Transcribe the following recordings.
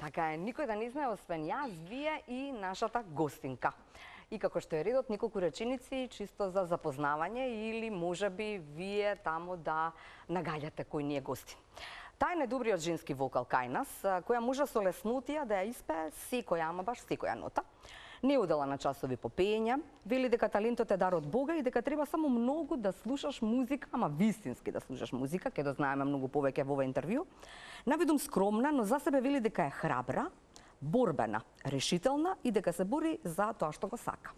Така е, никој да не знае освен јас, вие и нашата гостинка. И како што е редот, неколку реченици чисто за запознавање или можеби вие таму да нагаѓате кој ни е гостин. Тај е најдобриот женски вокал кај нас, која може со леснотија да ја испее секоја, ама баш секоја нота. Не удела на часови по пеење, вели дека талентот е дар од Бога и дека треба само многу да слушаш музика, ама вистински да слушаш музика, ке да знаеме многу повеќе во ова интервју. Навидум скромна, но за себе вели дека е храбра, борбена, решителна и дека се бори за тоа што го сака.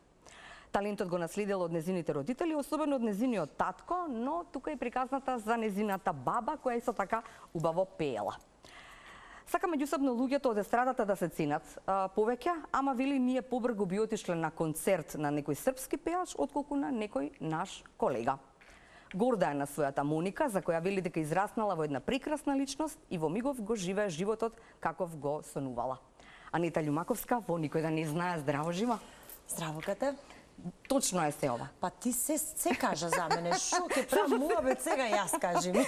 Талентот го наследила од незините родители, особено од незиниот татко, но тука е приказната за незината баба, која исто така убаво пеела. Сака меѓусебно луѓето од естрадата да се ценат повеќе, ама вели ние побрзо би отишле на концерт на некој српски пеач отколку на некој наш колега. Горда е на својата Моника, за која вели дека израснала во една прекрасна личност и во мигов го живее животот каков го сонувала. Анита Љумаковска, во никој да не знае, здраво жива. Здраво, Кате. Точно е се ова. Па ти се кажа за мене, шо ке правам муабет, сега јас кажи ми.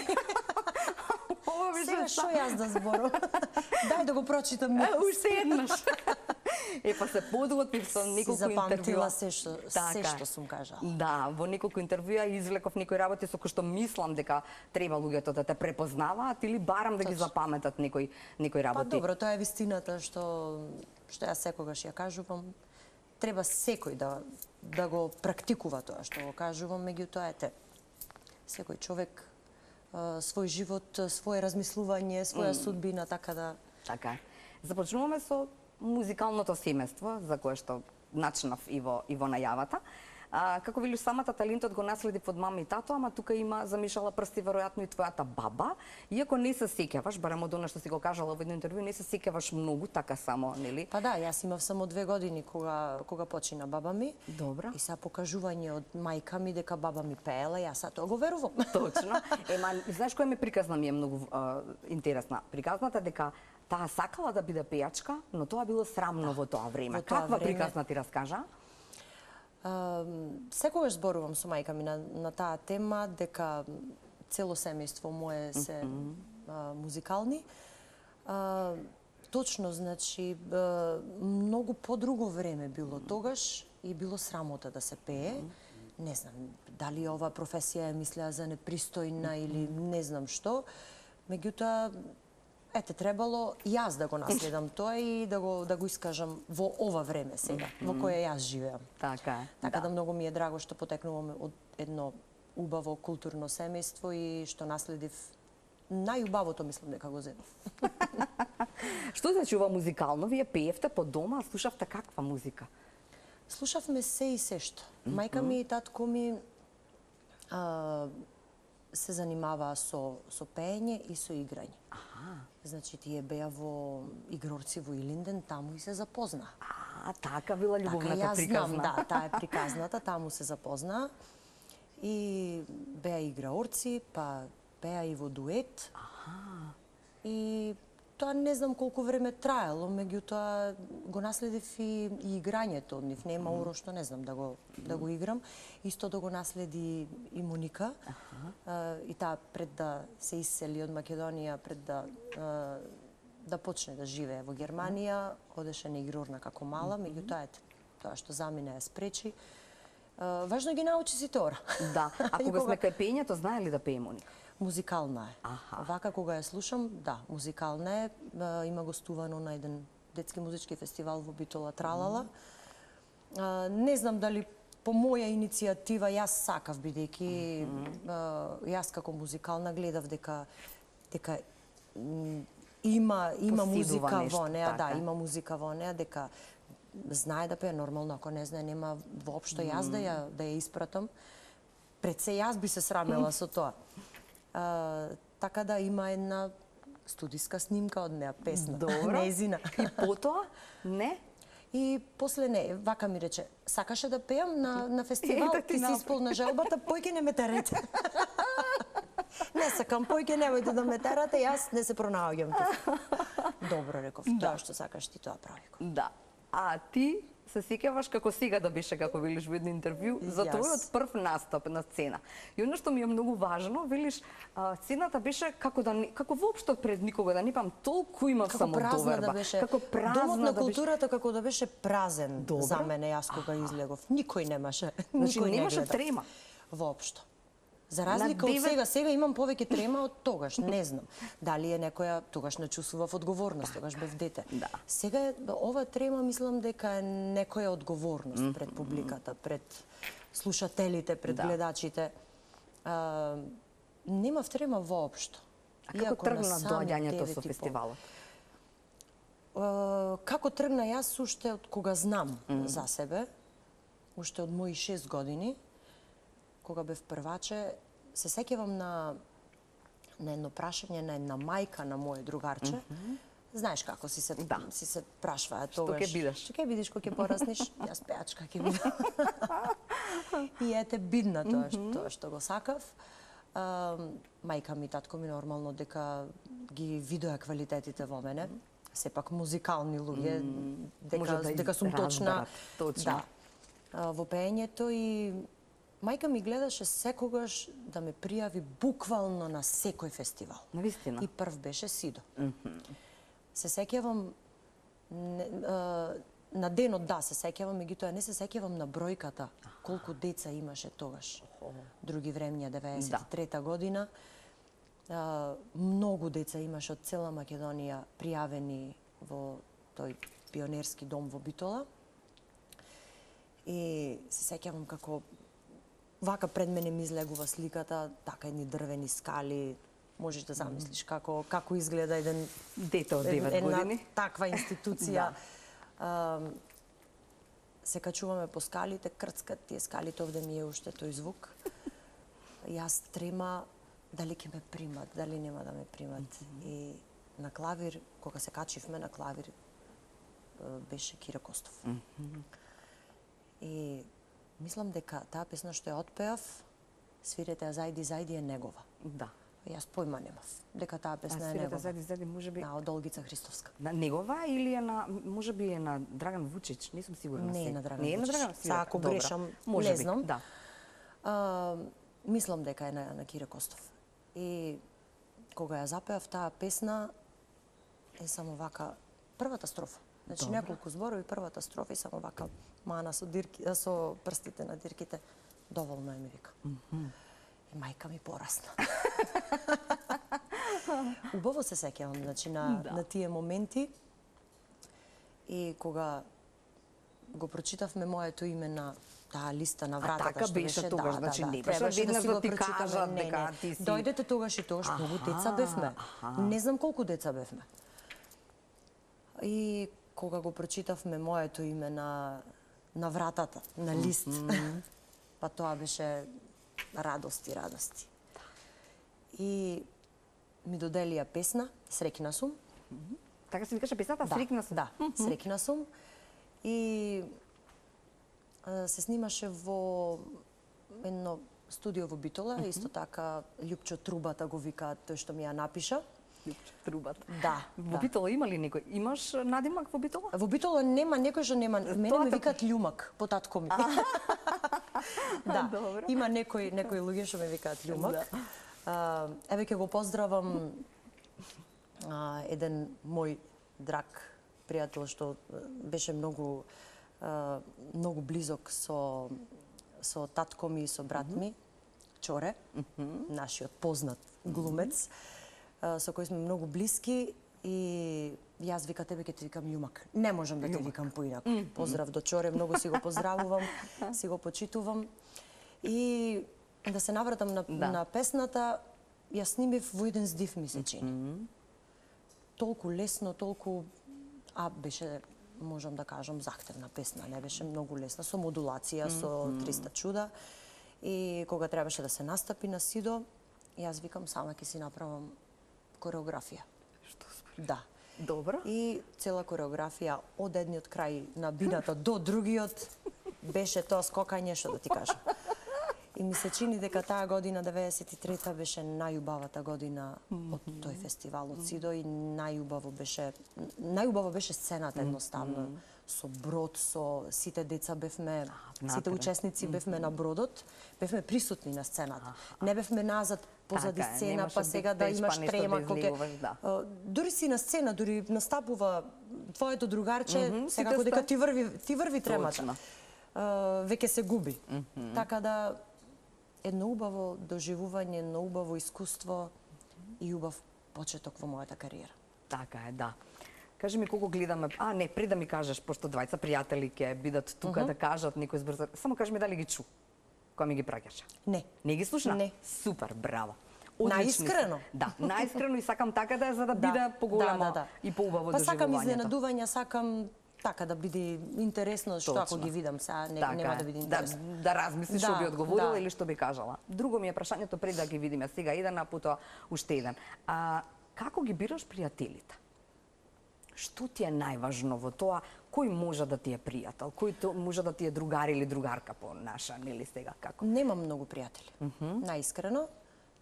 Сега шо јас да зборам? Дај да го прочитам. Уште еднаш. Па се подготвив со неколку интервјуа. Си запамтила се што сум кажала. Да, во неколку интервјуа извлеков некои работи со кои што мислам дека треба луѓето да те препознаваат или барам да ги запаметат некои работи. Па добро, тоа е вистината што јас секогаш ја кажувам. Треба секој да го практикува тоа што го кажувам, меѓутоа ете, секој човек свој живот, свое размислување, своја судбина, така да... Така е. Започнуваме со музикалното семејство, за кое што начнав и во најавата. Како велиш, самата талентот го наследи од мама и тато, ама тука има замешала прсти веројатно и твојата баба. Иако не се сеќаваш, барем од она што си го кажала во едно интервју, не се сеќаваш многу, така само, нели? Па да, јас имав само 2 години кога почина баба ми. Добра. И са покажување од мајка ми дека баба ми пеела, јас тоа го верувам. Точно. Знаеш која ми приказна ми е многу интересна? Приказната дека таа сакала да биде пејачка, но тоа било срамно во тоа време. Каква приказна ти раскажа? Секогаш зборувам со мајка ми на таа тема, дека цело семејство мое се музикални. Точно, значи, многу подруго време било тогаш и било срамота да се пее. Не знам, дали оваа професија ја мислеа за непристојна или не знам што. Меѓутоа, ете, требало јас да го наследам тоа и да го искажам во ова време сега, во кое јас живеам. Така е. Така да многу ми е драго што потекнуваме од едно убаво културно семејство и што наследив најубавото, мислам дека го земав. Што значи ова музикално? Вие пеевте по дома, слушавте каква музика? Слушавме се и се што. Мајка ми и татко ми се занимаваа со пеење и со играње. Значи, тие беа во Игрорци во Илинден, таму и се запозна. Така била љубовната приказна. Така, јас знам, да, таа е приказната, таму се запозна. И беа играорци, па беа и во дует. И тоа не знам колку време траело, меѓутоа го наследив и играњето од нив. Нема уро што не знам да го играм. Исто да го наследи и Моника. И таа пред да се исели од Македонија, пред да почне да живее во Германија, одеше на игрорна како мала, меѓутоа тоа што за мене ја спречи. Важно ги научи си тора. Да, а кога сме кај пеењето, знае ли да пее Моника? Музикална е. Вака кога ја слушам, да, музикална е. Има гостувано на еден детски музички фестивал во Битола Тралала. Не знам дали по моја иницијатива јас сакав, бидејќи јас како музикална гледав дека има музика во неа, да, има музика во неа, дека знае да пее, нормално, ако не знае, нема воопшто јас да ја испратам. Пред се јас би се срамела со тоа. Така да има една студиска снимка од неа, песна. Добро. Незина. И потоа? Не? И после не, вака ми рече, сакаше да пеам на фестивал, ти си исполна желбата, појќе не ме терете. Не сакам, појќе немојте да ме терате, јас не се пронаоѓам тука. Добро, реков, тоа што сакаш ти, тоа прави. Да. А ти се сеќаваш како сега да беше, како велиш во едно интервју, за твојот прв настап на сцена. И оно што ми е многу важно, велиш, сцената беше како воопшто пред никога, да не пам толку имав самодоверба. Како празна Домот на културата како да беше празен за мене, јас кога излегов. Никој немаше. Значи немаше трема. Воопшто. За разлика од сега имам повеќе трема од тогаш, не знам. Дали е некоја, тогаш не чувствував одговорност, тогаш бев дете. Сега ова трема мислам дека е некоја одговорност пред публиката, пред слушателите, пред гледачите. Немав трема воопшто. А како тргна доаѓањето со фестивалот? Како тргна јас уште од кога знам за себе, уште од мои 6 години, кога бев прваче, се сеќавам на едно прашање на една мајка на моје другарче. Знаеш како си се прашваа тогаш. Што ќе бидеш? Што ќе бидеш кога ќе пораснеш? Јас пеачка ќе бидам. И ете бидна тоа што го сакав. Мајка ми, татко ми нормално дека ги видоа квалитетите во мене. Сепак музикални луѓе, дека сум точна. Да. Во пеењето и мајка ми гледаше секогаш да ме пријави буквално на секој фестивал. Навистина. И прв беше Сидо. Се сеќавам на денот, да, се сеќавам, меѓутоа не се сеќавам на бројката, колку деца имаше тогаш. Други времења, 93-та година. Многу деца имаше од цела Македонија пријавени во тој пионерски дом во Битола. И се сеќавам како вака пред мене ми излегува сликата, така едни дрвени скали, можеш да замислиш како изгледа еден дете од 9 години. Една таква институција. Се качуваме по скалите, крцкат тие скалите, овде ми е уште тој звук. Јас трема дали ќе ме примат, дали нема да ме примат. И на клавир, кога се качивме на клавир, беше Кире Костов. И мислам дека таа песна што ја отпеав, Свирете зајди, зајди е негова. Да. Јас појма немав дека таа песна е негова. Свирете зајди, зајди можеби од Олгица Христовска. На негова или е на, можеби е на Драган Вучич, не сум сигурна. Не е на Драган Вучич. Не е на Драган Вучич. Ако грешам, не знам. Да. Мислам дека е на Кире Костов. И кога ја запеав таа песна, е само вака првата строфа. Значи неколку зборови, првата строфа и само вака мана со прстите на дирките. Доволно е, ми вика. И мајка ми порасна. Убаво се сеќавам, значи, на тие моменти. И кога го прочитавме моето име на таа листа на вратата, така што беше тогаш, значи не беше веднаш да ти кажат дека ти си... Дојдете тогаш и тогаш многу деца бевме. Не знам колку деца бевме. И кога го прочитавме моето име на вратата, на лист, па тоа беше радости. И ми доделија песна, Среќна сум. Така се викаше песната, Среќна сум? Да, Среќна сум. И се снимаше во едно студио во Битола, исто така Љупчо Трубата го викаат тој што ми ја напиша. Љупчо Трубата. Да. Во Битола има ли некој? Имаш надимак во Битола? Во Битола нема, некој што нема. Мене ме викаат Љумак по татко ми. Да, има некои луѓе што ме викаат Љумак. Еве ќе го поздравам еден мој драг пријател што беше многу близок со татко ми и со брат ми, Чоре, нашиот познат глумец, со кој сме многу блиски и јас вика тебе ќе ти викам Љумак. Не можам да ти викам поинаку. Поздрав до Чоре, многу си го поздравувам, си го почитувам. И да се навратам на песната, ја снимив во еден здив, ми се чини. Толку лесно, толку беше, можам да кажам, захтевна песна, не беше многу лесна, со модулација, со 300 чуда. И кога требаше да се настапи на Сидо, јас викам сама ќе си направам кореографија. Што збориш? Да. Добро. И цела кореографија од едниот крај на бината до другиот беше тоа скокање, што да ти кажам. И ми се чини дека таа година 93-та беше најубавата година од тој фестивал од Сидо и најубаво беше сцената едноставно. Со брод, со сите деца бевме, сите учесници бевме на бродот, бевме присутни на сцената. Не бевме назад позади сцена, па сега да имаш трема дури си на сцена, дури настапува твоето другарче, сега кога ти врви тремата. Веќе се губи. Така да едно убаво доживување, едно убаво искуство и убав почеток во мојата кариера. Така е, да. Кажи ми колку гледаме, не, пред да ми кажеш, пошто двајца пријатели ќе бидат тука да кажат некој збрза, само кажи ми дали ги чу, кога ми ги праќаш? Не. Не ги слушна? Не. Супер, браво. Најискрено? Да, најискрено и сакам така да е, за да биде поголемо и поубаво доживувањето. Па сакам изненадувања, сакам така да биде интересно, што ако ги видам сега, нема да биде интересно. Да размислиш што би одговорила или што би кажала. Друго ми е прашањето пред да ги видиме сега еден, а потоа уште еден. Како ги бираш пријателите? Што ти е најважно во тоа? Кој може да ти е пријател? Кој може да ти е другар или другарка по наша, нели сега како? Немам многу пријатели. Најискрено,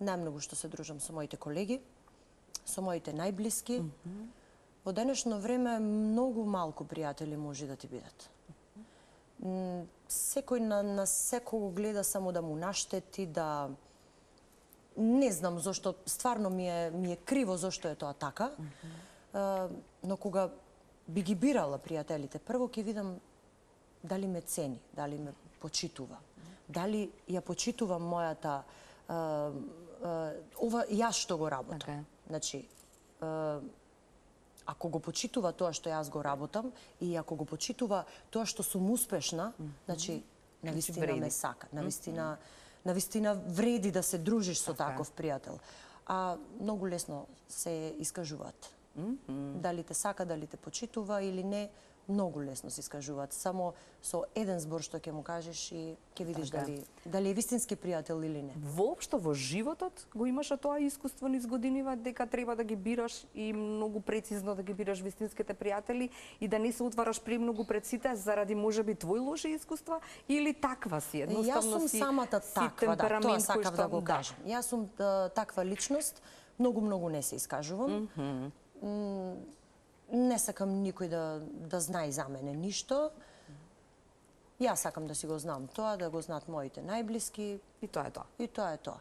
најмногу што се дружам со моите колеги, со моите најблиски. Во денешно време многу малку пријатели може да ти бидат. Секој на секого гледа само да му наштети, да не знам зошто, стварно ми е криво зошто е тоа така. Но кога би ги бирала пријателите, прво ќе видам дали ме цени, дали ме почитува, дали ја почитувам мојата ова јас што го работам. Значи, ако го почитува тоа што јас го работам и ако го почитува тоа што сум успешна, значи навистина ме сака, навистина вреди да се дружиш со таков пријател. А многу лесно се искажуваат. Дали те сака, дали те почитува или не, многу лесно се искажуваат. Само со еден збор што ќе му кажеш и ќе видиш дали е вистински пријател или не. Воопшто во животот го имаше тоа искуство низ годинива дека треба да ги бираш и многу прецизно да ги бираш вистинските пријатели и да не се отвараш премногу пред сите заради можеби твои лоши искуства или таква си едноставно си. Јас сум самата таква, тоа сакав да го кажам. Јас сум таква личност, многу не се искажувам. Не сакам никој да знае за мене ништо. Јас сакам да си го знам тоа, да го знаат моите најблиски. И тоа е тоа. И тоа е тоа.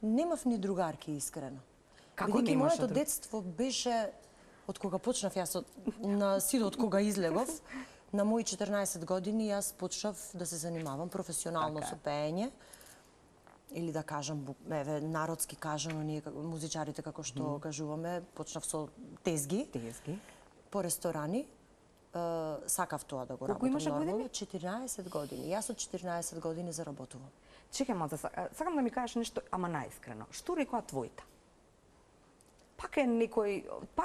Немав ни другарки, искрено. Како немаше? Моето детство беше, од кога почнав јас на Сидо, од кога излегов, на мои 14 години јас почнав да се занимавам професионално со пеење. Или да кажам, народски кажано, ние музичарите како што кажуваме, почнав со тезги. По ресторани. Сакав тоа да го работам. Колку имаше години? 14 години. Јас од 14 години заработувам. Чекај малце, сакам да ми кажеш нешто, ама најискрено. Што рекоа твоите? Пак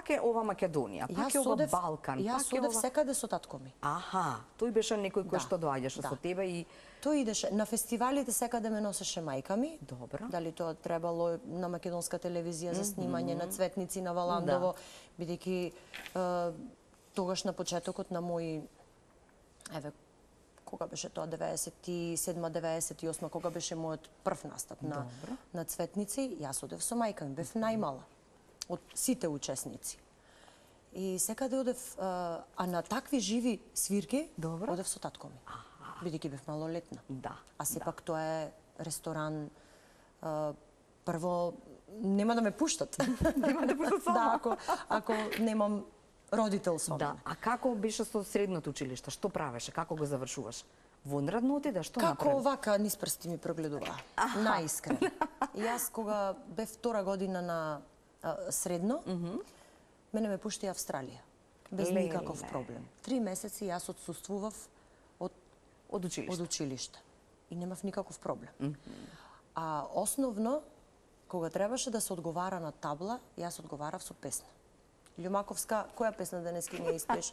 е ова Македонија, пак е ова Балкан. Јас одев секаде со татко ми. Тој беше некој кој што доаѓаше со тебе и... Тој идеше. На фестивалите секаде ме носеше мајка ми. Добро. Дали тоа требало на македонска телевизија за снимање на Цветници на Валандово, бидејќи тогаш на почетокот на мој кога беше тоа 97-98, кога беше мојот прв настап на Цветници, јас одев со мајка ми, бев најмала од сите учесници. И секаде одев, а на такви живи свирки одев со татко ми. Бидејќи бев малолетна. А сепак тоа е ресторан, прво нема да ме пуштат. Нема да пуштат сама. Ако немам родител со мене. А како беше со средното училиште? Што правеше? Како го завршуваш? Вонрадно отиде, што направи? Како овака низ прсти ми прогледува. Најискрено. Јас кога бев втора година на средно, мене ме пушти Австралија. Без никаков проблем. 3 месеци јас отсуствував од училиште. И немав никаков проблем. А основно, кога требаше да се одговара на табла, јас одговарав со песна. Љумаковска, која песна денески не испееш?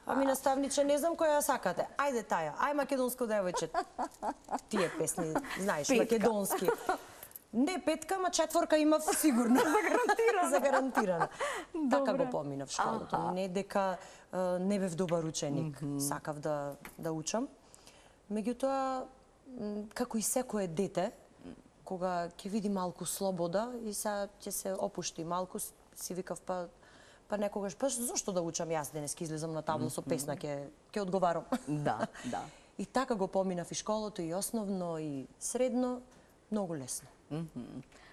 Ами наставниче, не знам која сакате. Ајде таја, ај македонско девојче. Тие песни, знаеш, македонски. Не петка, ама четворка имав сигурно. Загарантирана. Така го поминав школата. Не дека не бев добар ученик. Сакав да учам. Меѓутоа, како и секое дете, кога ќе види малку слобода и сега ќе се опушти малку, си викав па некогаш зошто да учам јас денески излезам на табло со песна, ќе одговарам. Да, да. И така го поминав и школото, и основно, и средно, многу лесно.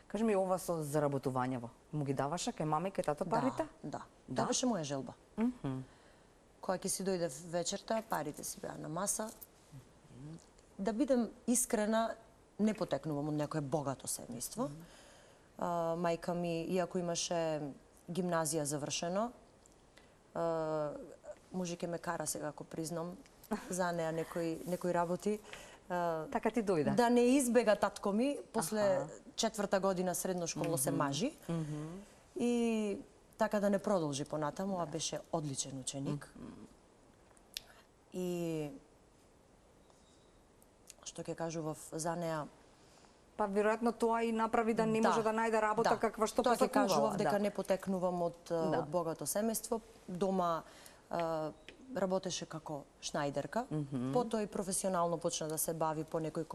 Кажи ми, ова со заработувањево, му ги даваше кај мама и кај тато парите? Да. Това беше моја желба. Кога ќе си дојде вечерта, парите си беа на маса. Да бидем искрена, не потекнувам од некое богато семејство. Мајка ми, иако имаше гимназија завршено, може ќе ме кара сега, ако признам, за неа некои работи. Така ти дојде? Да не избега татко ми, после 4-та година средно школо се мажи. И така да не продолжи понатаму, а беше одличен ученик. И што ќе кажував за неа, Па веројатно тоа и направи да не може да најде работа каква што посакувала. Тоа ќе кажував дека да. не потекнувам од богато семејство. Дома работеше како шнајдерка, потоа и професионално почна да се бави по некои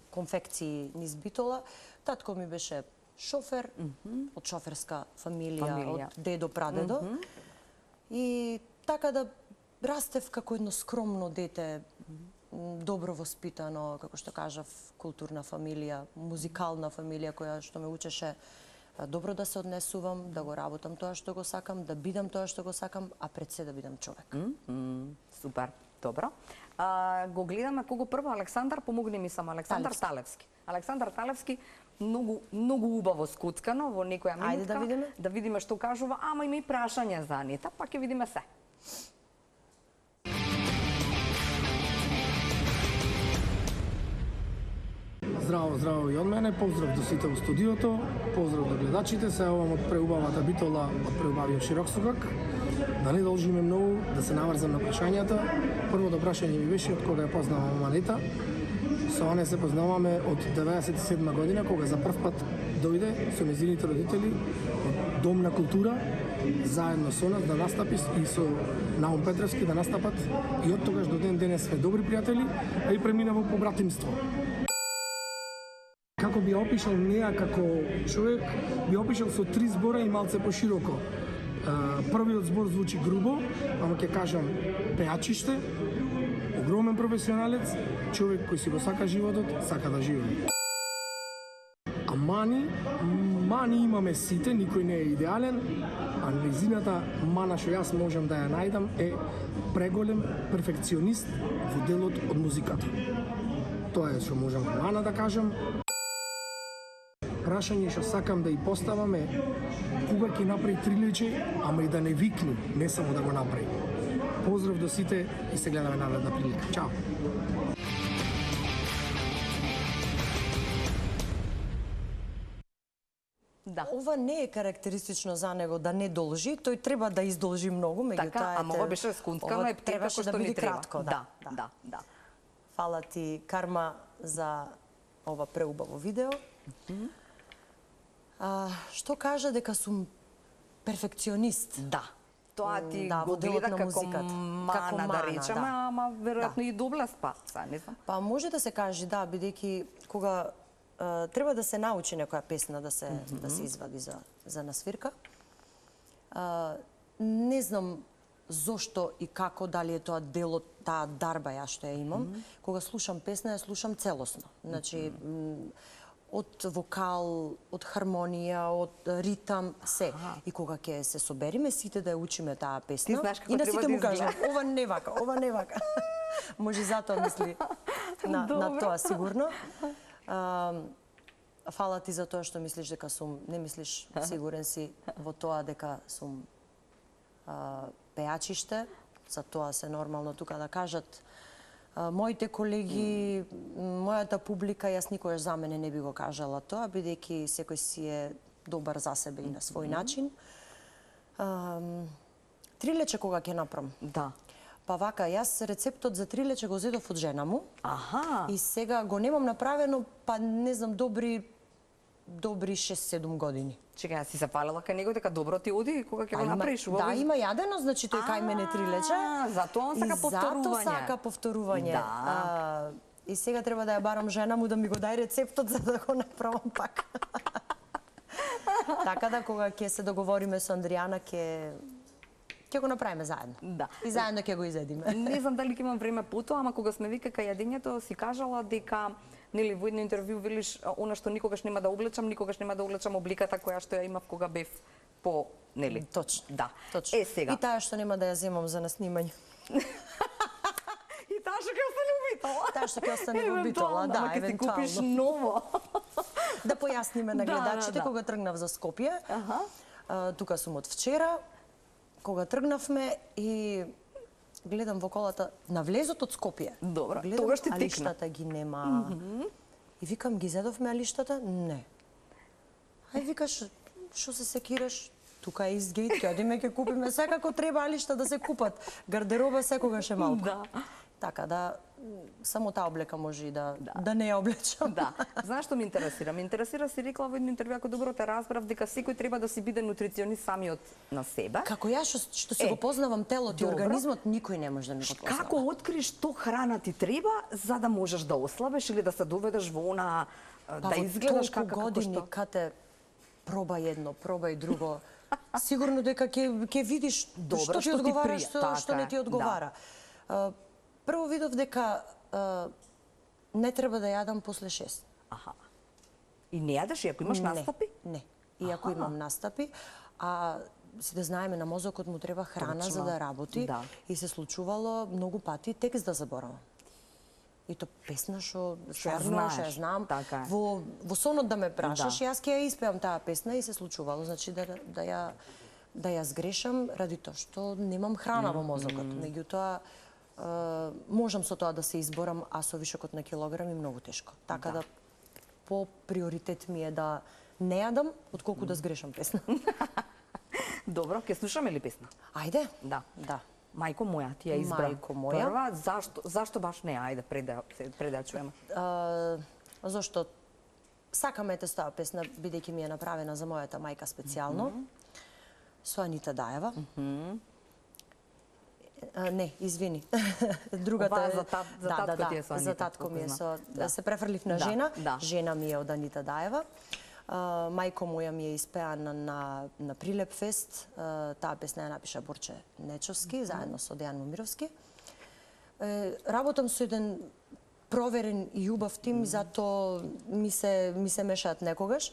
конфекции низ Битола. Татко ми беше шофер, од шоферска фамилија, од дедо, прадедо. И така да растев како едно скромно дете, добро воспитано, како што кажав, културна фамилија, музикална фамилија која што ме учеше добро да се однесувам, да го работам тоа што го сакам, да бидам тоа што го сакам, а пред се да бидам човек. Супер, добро. Го гледаме кого прво, Александар, помогни ми само, Александар Талевски. Александар Талевски, многу убаво скуцкано во некоја минутка. Ајде да видиме. Да видиме што кажува, ама има и прашања за Анита, па ќе видиме се. Здраво, здраво и од мене, поздрав до сите во студиото, поздрав до гледачите, се овам од преубавата Битола, од преубавиот Широксогак. Да не должиме многу, да се наврзам на прашањата. Првото прашање ми беше од кога ја познавам Анита. Со Ане се познаваме од 97 година, кога за прв пат дојде со нејзините родители од Дом на култура, заедно со нас да настапи и со Наум Петревски да настапат. И од тогаш до ден денес сме добри пријатели, а и премина во побратимство. Како би опишал неа како човек, би опишал со 3 збора и малце пошироко. Првиот збор звучи грубо, ама ќе кажам пеачиште, огромен професионалец, човек кој си го сака животот, сака да живее. А мани имаме сите, никој не е идеален, а нејзината мана што јас можам да ја најдам е преголем перфекционист во делот од музиката. Тоа е што можам мана да кажам. Прашање што сакам да и поставам е кога ќе направи трилече, ама и да не викни, не само да го направи. Поздрав до сите и се гледаме наредна прилика. Чао! Да. Ова не е карактеристично за него да не должи, тој треба да издолжи многу, меѓутоа Така, ама ова беше скунткано и требаше како да што биде ни треба. кратко, Да. Фала ти, Карма, за ова преубаво видео. Што кажа дека сум перфекционист? Да. Тоа ти Да, го во делот гледа на како музиката. мана, Како да мана, речеме, да. ама веројатно и доблест па, не знам. Па може да се каже, да, бидејќи кога треба да се научи некоја песна да се извади за насвирка. Не знам зошто и како, дали е тоа дел од таа дарба ја што ја имам. Кога слушам песна, ја слушам целосно. Значи, од вокал, од хармонија, од ритам, се. И кога ќе се собериме сите да ја учиме таа песна, Ти знаеш како и на треба сите да му кажам, изгледа. ова не вака. Може затоа мисли на тоа сигурно. Фала ти за тоа што мислиш дека сум, не мислиш, сигурен си во тоа дека сум пеачиште, за тоа се нормално тука да кажат моите колеги, мојата публика, јас никогаш за мене не би го кажала тоа, бидејќи секој си е добар за себе и на свој начин. Трилече кога ќе направам? Да. Па вака, јас рецептот за трилече го зедов од жена му. Аха. И сега го немам направено, па не знам, добри 6-7 години. Чекај, си се фалела кај него дека добро ти оди кога ќе го направиш Да, има јадено, значи тој кај мене трилече. Затоа он сака повторување. Затоа сака повторување. Да. и сега треба да ја барам жена му да ми го дај рецептот за да го направам пак. Така да кога ќе се договориме со Андријана ќе го направиме заедно. Да. И заедно ќе го изедиме. Не знам дали ќе имам време потоа, ама кога сме вика кај јадењето си кажала дека нели во едно интервју велиш она што никогаш нема да облечам обликата која што ја имав кога бев по нели. Точно. Да. Точно. Сега. И таа што нема да ја земам за наснимање. И таа што ќе остане во битола. Таа што ќе остане во битола, да, ама ќе си евентуално. купиш ново. Да појасниме на гледачите да. кога тргнав за Скопје. Тука сум од вчера. Кога тргнавме и гледам во колата на влезот од Скопје. Добро, гледам, тогаш ти текна. алиштата ги нема. И викам, ги зедовме алиштата? Не. Ај викаш, што се секираш? Тука е изгейт, ќе одиме ќе купиме. Секако треба алишта да се купат. Гардероба секогаш е малку. Да. Така да, само таа облека може и да не ја облечам. Да. Знаеш што ме интересира? Ме интересира, си рекла во едно интервју, ако добро те разбрав, дека секој треба да си биде нутриционист самиот на себе. Како ја што си го познавам телото и добро. организмот, никој не може да ми го познава. Како откриеш што храна ти треба за да можеш да ослабеш или да се доведеш во она да изгледаш како години, што? кате пробај едно, пробај друго. Сигурно дека ќе видиш Добро, што ти што ти одговара, прија. што не ти одговара. Прво видов дека не треба да јадам после 6. Аха. И не јадеш и ако имаш настапи? Не. И ако имам настапи, а си да знаеме на мозокот му треба храна Точно. за да работи. Да. И се случувало многу пати текст да заборавам. И то песна што знаеш, што ја знам. така е. Во сонот да ме прашаш, Да. јас ќе ја испеам таа песна и се случувало, значи да ја сгрешам ради тоа што немам храна во мозокот. Меѓутоа можам со тоа да се изборам, а со вишокот на килограми многу тешко. Така да по приоритет ми е да не јадам, отколку да сгрешам песна. Добро, ќе слушаме ли песна? Ајде. Да. Да. Мајко моја, ти ја избра. Мајко моја. Прва, зашто баш не? Ајде, пред да ја чуеме. Зошто сакаме таа песна, бидејќи ми е направена за мојата мајка специјално, со Анита Даева. Не, извини. Другата Ова е за татко ти е со Анита, За татко ми е колку со знам. се префрлив на Да, жена. да. Жена ми е од Анита Даева. Мајко моја ми е испеана на Прилеп фест. Таа песна ја напиша Борче Нечовски заедно со Дејан Момировски. Работам со еден проверен и убав тим, затоа ми се мешаат некогаш.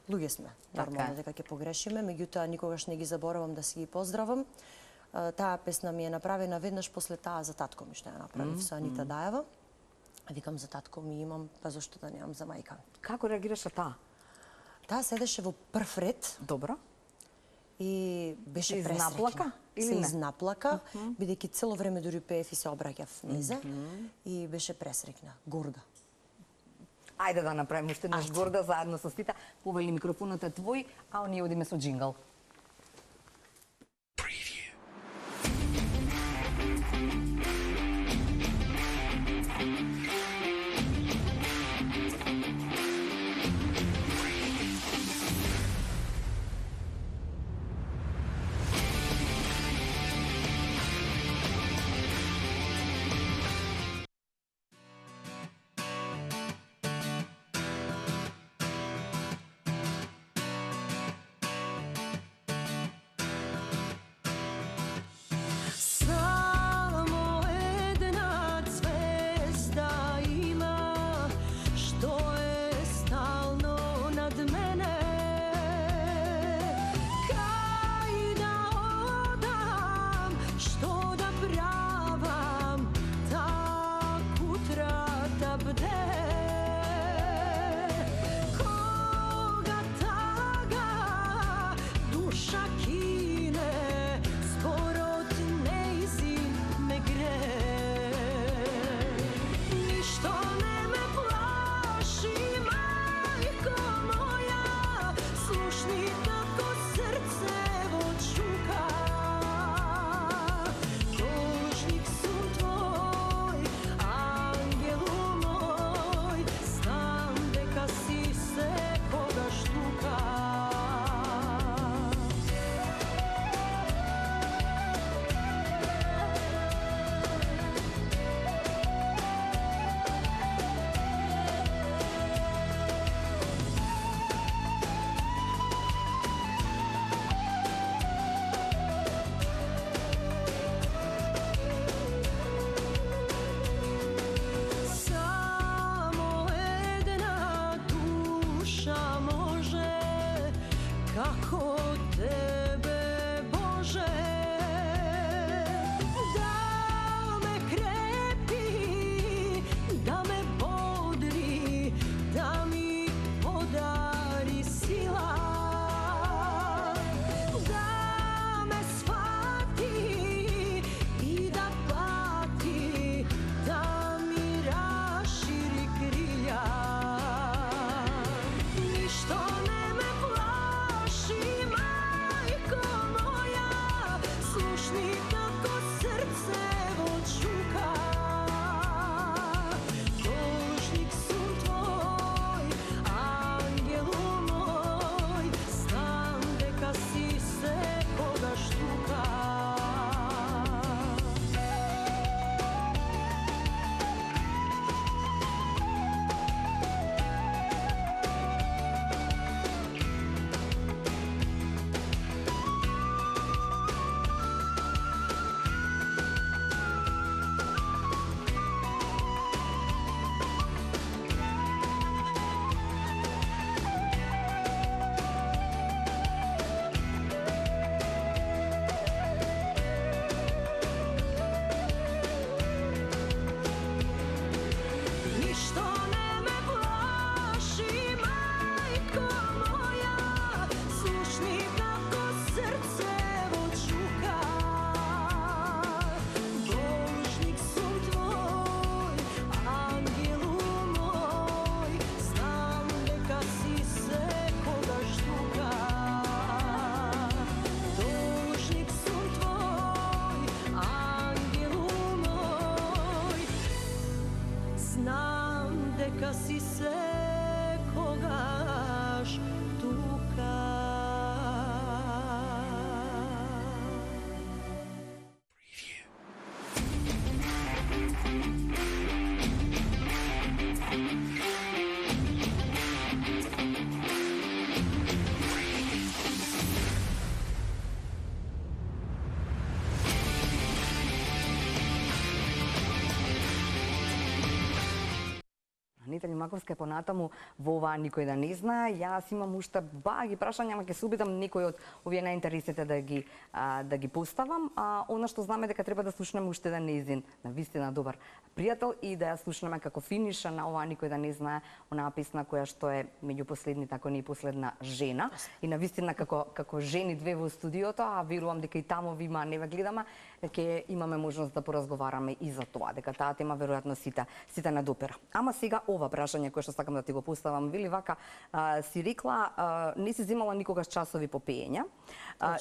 Луѓе сме, нормално дека ќе погрешиме, меѓутоа никогаш не ги заборавам да си ги поздравам. Таа песна ми е направена веднаш после таа за татко ми што ја направив со Анита Даева. Викам за татко ми имам, па зошто да немам за мајка. Како реагираше таа? Таа седеше во прв ред Добро. и беше Се пресреќна. изнаплака или се не? изнаплака, бидејќи цело време дури пеев и се обраќав незе и беше пресреќна, горда. Ајде да направиме уште еднаш горда заедно со сите. Повели, микрофонот е твој, а ние одиме со джингл. како тебе, Боже, да ме крепи, да ме бодри, да ми подари сила, да ме свати и да пати, да ми расшири крилја. Ништо не ме плаши, мајко моја, слушни како срце во чука. Должник сум твој, ангелу мој, знам дека си секогаш тука. Ништо не ме плаши, мајко моја, слушни како срце во чука. Должник сум твој, ангелу мој, знам дека си секогаш тука. Должник сум твој, ангелу мој, знам дека си секогаш тука. Нетали Маковска е понатаму во ова никој да не знае. Јас имам уште баги прашања, ама ќе се обидам некој од овие најинтересните да ги поставам. Она што знаме дека треба да слушнеме уште еден нејзин навистина добар пријател и да ја слушнеме како финиша на ова никој да не знае, онаа песна која што е меѓу последните, ако не и последна жена. И навистина како жени две во студиото, а верувам дека и таму ви има, не ве гледаме, ќе имаме можност да поразговараме и за тоа, дека таа тема веројатно сите надопера. Ама сега ова прашање кое што сакам да ти го поставам, вели вака, си рекла, не си земала никогаш часови по пеење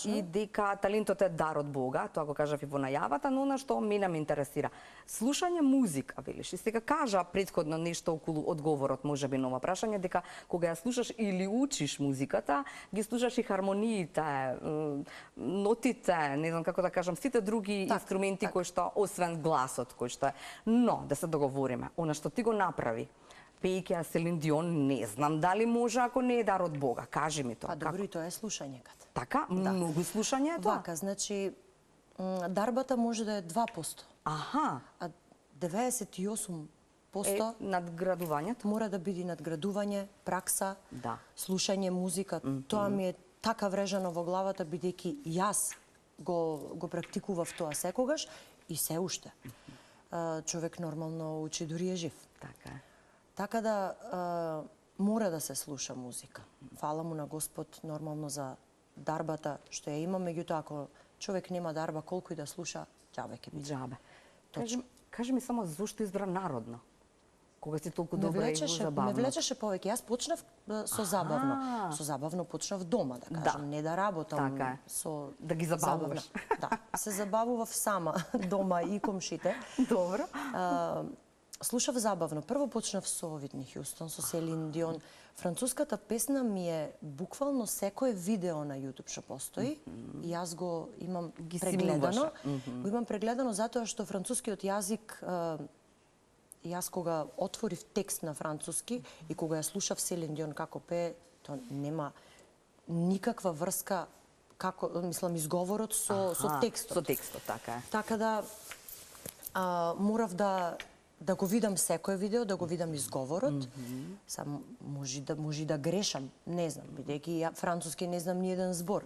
и дека талентот е дар од Бога, тоа го кажав и во најавата, но она што мене ме интересира, слушање музика, велиш, и сега кажа претходно нешто околу одговорот, можеби на ова прашање, дека кога ја слушаш или учиш музиката, ги слушаш и хармониите, нотите, не знам како да кажам, сите други инструменти кои што, освен гласот кој што е. Но, да се договориме, она што ти го направи, пејќи ја Селин Дион, не знам дали може ако не е дар од Бога. Кажи ми тоа. Па добро, и тоа е слушањето. Така? Многу слушање е тоа? Вака, значи, дарбата може да е 2%. Аха. А 98% надградувањето? Мора да биде надградување, пракса, слушање музика. Тоа ми е така врежано во главата, бидејќи јас го практикував тоа секогаш и се уште. Човек нормално учи дури е жив. Така е. Така да мора да се слуша музика. Фала му на Господ нормално за дарбата што ја има, меѓутоа ако човек нема дарба, колку и да слуша, џабе ќе биде. Џабе. Кажи ми само зошто избра народно? Кога си толку добра и забавно? Ме влечеше повеќе. Јас почнав со забавно. Со забавно почнав дома, да кажам, не да работам со да ги забавуваш. Да, се забавував сама дома и комшите. Добро. Слушав забавно. Прво почнав со Whitney Houston, со Селин Дион. Француската песна ми е буквално секое видео на YouTube што постои. И јас го имам прегледано. Го имам прегледано затоа што францускиот јазик, јас кога отворив текст на француски и кога ја слушав Селин Дион како пее, тоа нема никаква врска, како, мислам, изговорот со текстот. Со текстот, така е. Така да морав да да го видам секој видео, да го видам изговорот. Сам може да грешам, не знам, бидејќи ја француски не знам ни еден збор.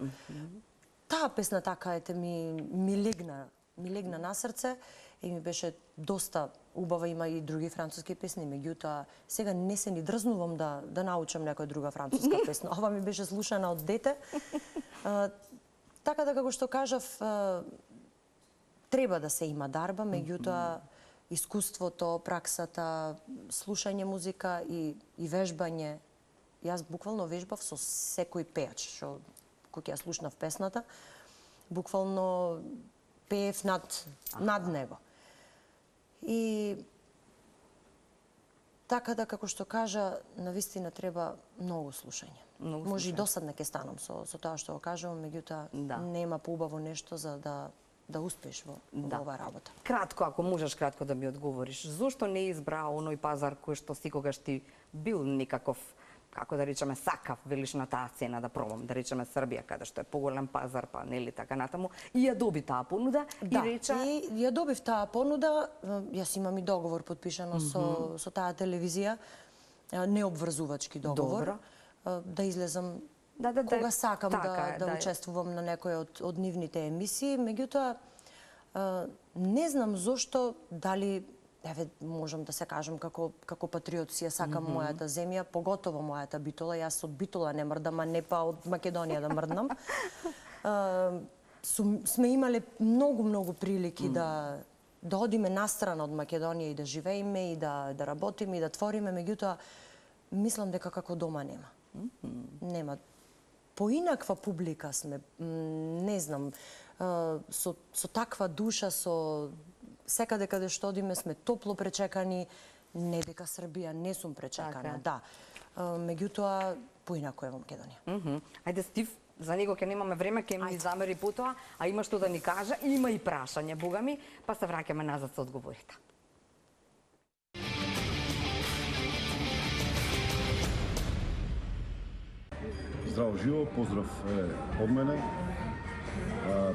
Таа песна така ми легна на срце и ми беше доста убава, има и други француски песни, меѓутоа сега не се ни дрзнувам да научам некоја друга француска песна. Ова ми беше слушана од дете. Така да, како што кажав, треба да се има дарба, меѓутоа искуството, праксата, слушање музика и вежбање. Јас буквално вежбав со секој пејач, што кога ја слушнав песната, буквално пеев над него. И така да, како што кажа, навистина треба многу слушање. Може и досадна ќе станам со тоа што го кажувам, меѓутоа нема поубаво нешто за да успееш во оваа работа. Кратко, ако можеш кратко да ми одговориш, зошто не избра оној пазар кој што секогаш ти бил некаков, како да речеме, сакав, велиш на таа цена да пробам, да речеме Србија, каде што е поголем пазар, па нели така натаму, и ја доби таа понуда и рече... Да, и ја добив таа понуда, јас имам и договор подпишано со таа телевизија, необврзувачки договор, да излезам кога сакам да учествувам на некој од нивните емисии, меѓутоа не знам зошто, дали можам да се кажам како патриот си ја сакам мојата земја, поготово мојата Битола. Јас од Битола не мрдам, а не па од Македонија да мрднам. Сме имале многу прилики да одиме настрана од Македонија и да живееме и да работиме и да твориме, меѓутоа мислам дека како дома нема. Нема. Поинаква публика сме, не знам, со таква душа, со секаде каде што одиме сме топло пречекани, не дека Србија не сум пречекана, да. Меѓутоа, поинако е во Македонија. Ајде, Стив, за него ќе немаме време, ќе ми замери потоа, а има што да ни кажа, има и прашање, богами, па се враќаме назад со одговорите. Здраво живо, поздрав од мене.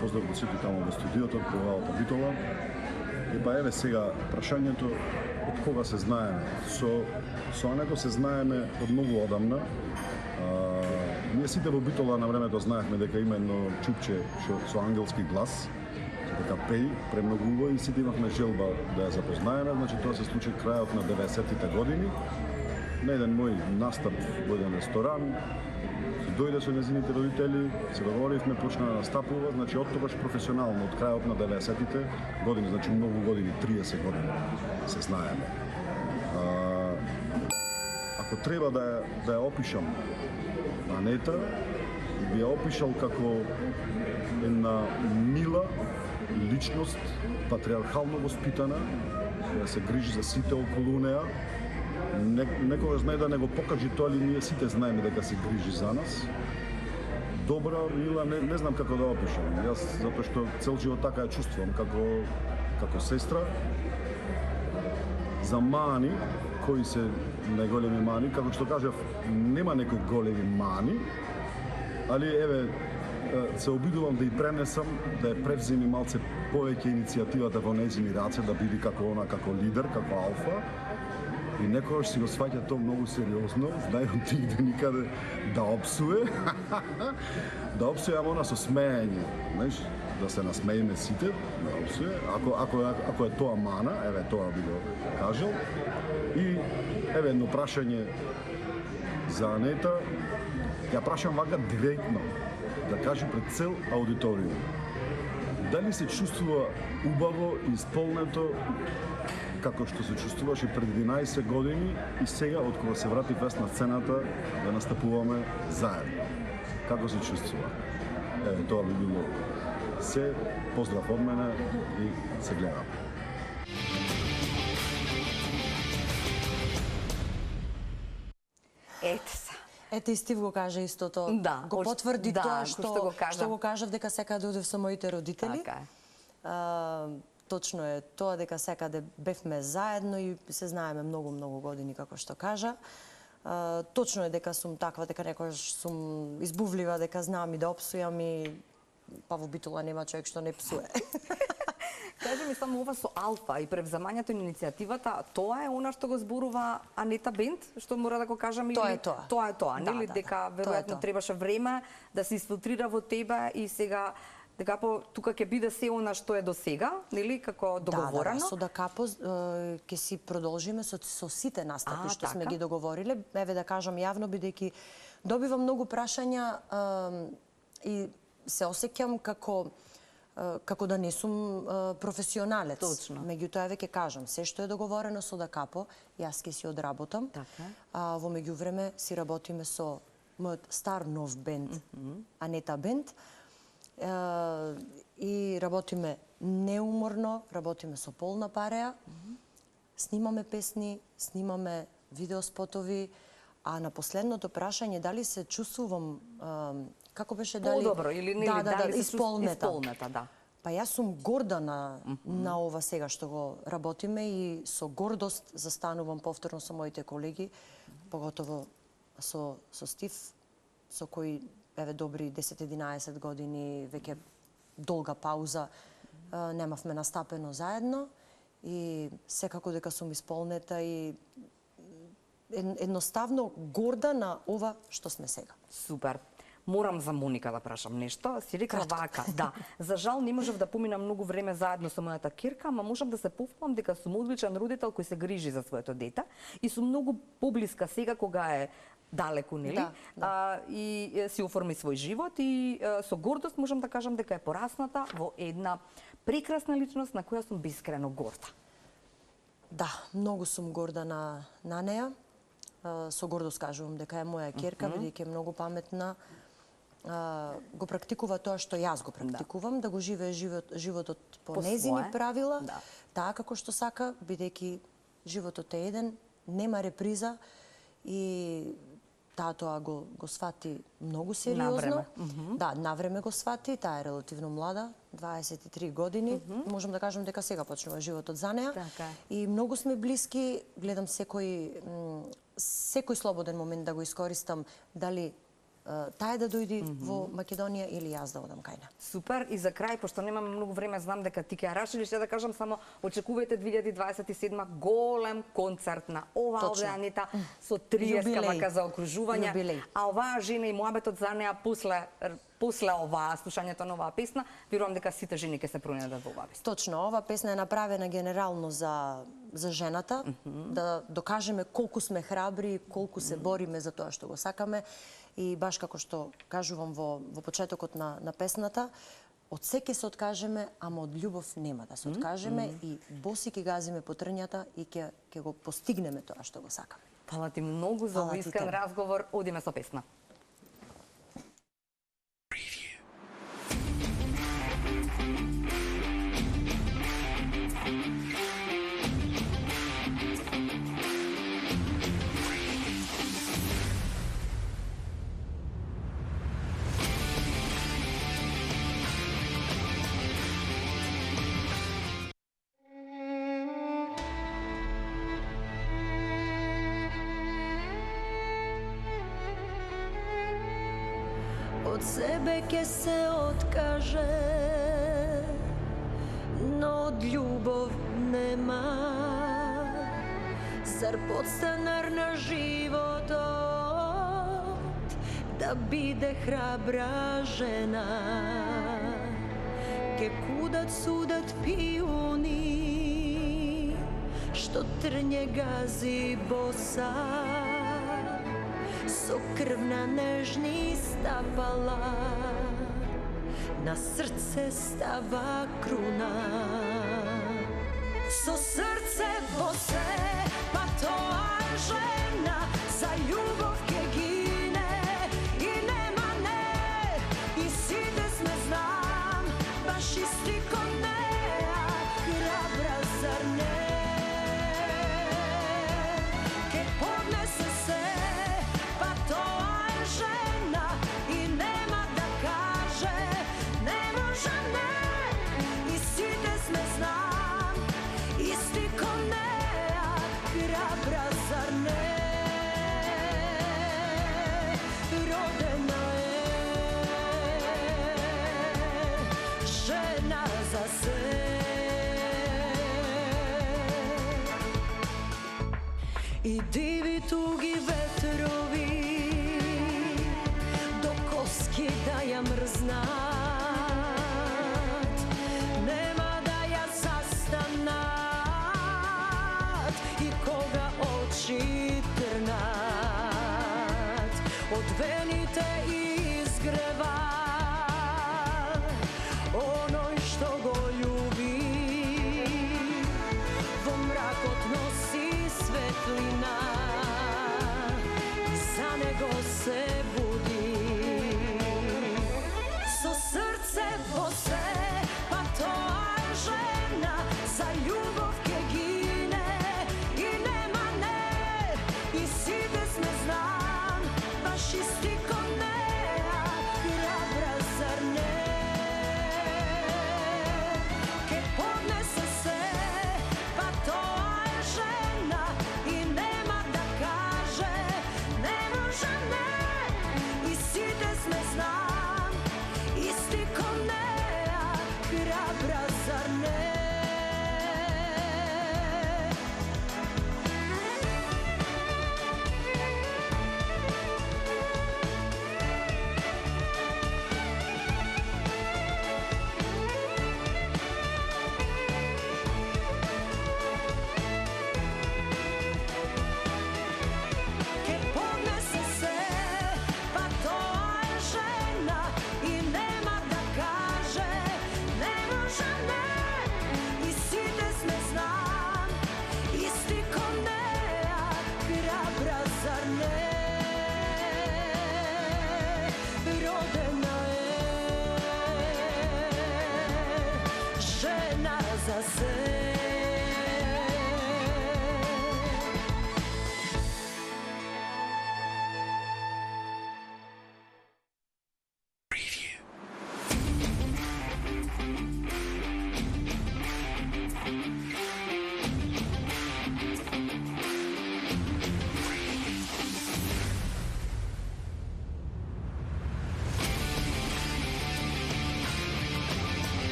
Поздрав до сите таму во студиото, од Провалата Битола. Епа еве сега прашањето, од кога се знаеме. Со Ането се знаеме од многу одамна. Ние сите во Битола на времето знаевме дека има едно чупче со ангелски глас, дека пеи премногу убаво и сите имавме желба да ја запознаеме. Значи тоа се случи крајот на 90-тите години. На еден мој настап во еден ресторан, дојде со незините родители, се договоривме, почна да настапува, значи од тогаш професионално, од крајот на 90-тите години, значи многу години, 30 години се знаеме. Ако треба да ја опишам Анета, би ја опишал како една мила личност, патриархално воспитана, која се грижи за сите околу неа. Некогаш знае да не го покажи тоа, али ние сите знаеме дека се грижи за нас. Добра, мила, не знам како да опишам. Јас, затоа што цел живот така ја чувствувам, како сестра. За мани, кои се најголеми мани, како што кажав, нема некои големи мани, али еве, се обидувам да ја пренесам, да ја превземи малце повеќе иницијативата во нејзини раце, да биде како она, како лидер, како алфа. И некогаш си го сваќа тоа многу сериозно, знајам тигде никаде да опсуе, да опсуе, ама она со смеење, знаеш, да се насмееме сите, да опсуе, ако е тоа мана, еве тоа би го кажал. И еве едно прашање за Анета, ја прашам вака директно, да кажи пред цел аудиториум. Дали се чувствува убаво и исполнето како што се чувствуваше пред 11 години и сега, од кога се врати фест на сцената, да настапуваме заедно. Како се чувствува? Еве, тоа би било се. Поздрав од мене и се гледаме. Ете се. Ете и Стив го кажа истото. Да, го потврди тоа што го кажав дека секаде одев со моите родители. Така е. Точно е тоа дека секаде бевме заедно и се знаеме многу години, како што кажа. Точно е дека сум таква, дека некојаш сум избувлива, дека знам и да опсујам и па во Битола нема човек што не псуе. Кажи ми само ова со Алфа и превземањето на иницијативата, тоа е она што го зборува Анета Бент, што мора да го кажам, Тоа или е тоа. Тоа е тоа, нели Да, дека тоа е веројатно тоа. требаше време да се изфилтрира во тебе и сега дека тука ќе биде се она што е до сега, нели како договорено. Да, со Дакапо ќе си продолжиме со сите настапи што сме така. ги договориле. Еве да кажам јавно, бидејќи добивам многу прашања и се осеќам како да не сум професионалец. Точно. Меѓутоа, еве ќе кажам, се што е договорено со Дакапо, јас ќе си одработам. Така. Во меѓувреме си работиме со мојот стар нов бенд, Анета Бенд. И работиме неуморно, работиме со полна пареја, снимаме песни, снимаме видеоспотови, а на последното прашање дали се чувствувам како беше дали Подобро или нели дали се исполнета. исполнета, да. Па јас сум горда на ова сега што го работиме и со гордост застанувам повторно со моите колеги, поготово со Стив, со кој еве добри 10-11 години, веќе долга пауза, немавме настапено заедно и секако дека сум исполнета и едноставно горда на ова што сме сега. Супер. Морам за Моника да прашам нешто. Си рекла вака, да. За жал не можев да поминам многу време заедно со мојата кирка, ама можам да се пофалам дека сум одличен родител кој се грижи за своето дете и сум многу поблиска сега кога е далеку, нели? И си оформи свој живот и со гордост можам да кажам дека е порасната во една прекрасна личност на која сум бескрено горда. Да, многу сум горда на неа. Со гордост кажувам дека е моја ќерка, бидејќи е многу паметна. Го практикува тоа што јас го практикувам, да го живее животот по незини правила, таа како што сака, бидејќи животот е еден, нема реприза и таа тоа го свати многу сериозно. Да, навреме го свати, таа е релативно млада, 23 години. Можам да кажам дека сега почнува животот за неа. И многу сме блиски, гледам секој слободен момент да го искористам, дали таа да дојди во Македонија или јас да одам кај неа. Супер. И за крај, пошто немаме многу време, знам дека ти ќе ја рашириш, да кажам само, очекувајте 2027 голем концерт на ова овде Анита со 30 вака за окружување. А оваа жена и муабетот за неа после оваа слушањето на оваа песна, верувам дека сите жени ќе се пронајдат во оваа песна. Точно, оваа песна е направена генерално за жената, да докажеме колку сме храбри, колку се бориме за тоа што го сакаме. И баш како што кажувам во почетокот на песната, од се ќе се откажеме, ама од љубов нема да се откажеме и боси ќе газиме по трњата и ќе го постигнеме тоа што го сакаме. Фала ти многу за овој искрен разговор. Одиме со песна. Од себе ќе се откаже, но од љубов нема. Зар подстанар на животот да биде храбра жена? Ке кудат судат пиони, што трње гази боса. Со крв на нежни стапала, на срце става круна. Со срце босе, па тоа е жена, за љубов ке гине и нема не. И сите сме знам, баш исти кон неа, храбра зар не? Ке поднесе се, тоа е жена и нема да каже, не може не. И сите сме знам, исти кон неа, храбра зар не? и диви туги ветрови до коски да ја мрзнат, нема да ја застанат и кога очи трнат од вените